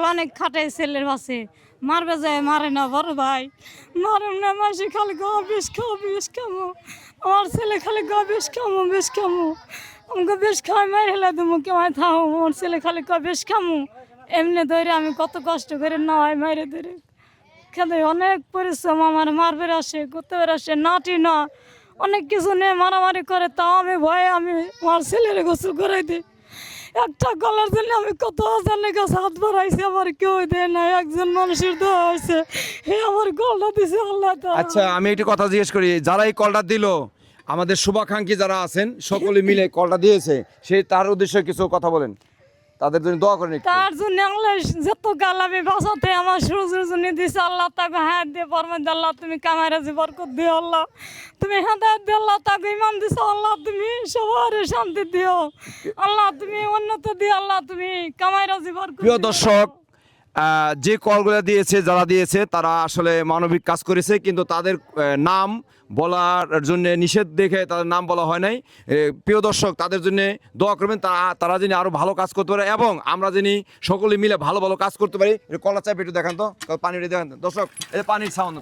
অনেক খাটে ছেলের বাসে মারবে যায় মারে না বড় ভাই মারুম না মাসি খালি বিষ খাও বিষ খামো আমার ছেলে খালি বিষ খামো বিষ খামো আমাকে বিষ খাওয়াই মারি হেলে তুমি কেমায় থাও আমার ছেলে খালি বিষ খামো এমনি ধরে আমি কত কষ্ট করে না হয় মাইরে ধরে খেতে অনেক পরিশ্রম আমার মারবের আসে করতে আসে নাটি না অনেক কিছু নিয়ে মারামারি করে তাও আমি ভয়ে আমি আমার ছেলের গোসল করাই দিই একটা কলার জন্য আমি কত হাজার কাছে হাত বাড়াইছি আমার কেউ দেয় না একজন মানুষের দেওয়া হয়েছে হে আমার কলটা দিছে আল্লাহ আচ্ছা আমি একটু কথা জিজ্ঞেস করি যারা এই কলটা দিল আমাদের শুভাকাঙ্ক্ষী যারা আছেন সকলে মিলে কলটা দিয়েছে সেই তার উদ্দেশ্যে কিছু কথা বলেন তাদের জন্য দোয়া করেন তার জন্য আল্লাহ যত গালাবি বাসাতে আমার সুযোগ জন্য দিছে আল্লাহ তাকে হাত দিয়ে পরমেদ আল্লাহ তুমি কামাই রাজি বরকত দিও আল্লাহ তুমি হেদায়েত দিও আল্লাহ তাকে ইমান দিছো আল্লাহ তুমি সবার শান্তি দিও আল্লাহ তুমি উন্নত দিও আল্লাহ তুমি কামাই রাজি বরকত প্রিয় দর্শক যে কলগুলো দিয়েছে যারা দিয়েছে তারা আসলে মানবিক কাজ করেছে কিন্তু তাদের নাম বলার জন্য নিষেধ দেখে তাদের নাম বলা হয় নাই প্রিয় দর্শক তাদের জন্য দোয়া করবেন তারা যিনি আরো ভালো কাজ করতে পারে এবং আমরা যিনি সকলে মিলে ভালো ভালো কাজ করতে পারি কলা চাপ একটু দেখান তো পানি দেখান দর্শক এই পানির সাউন্ড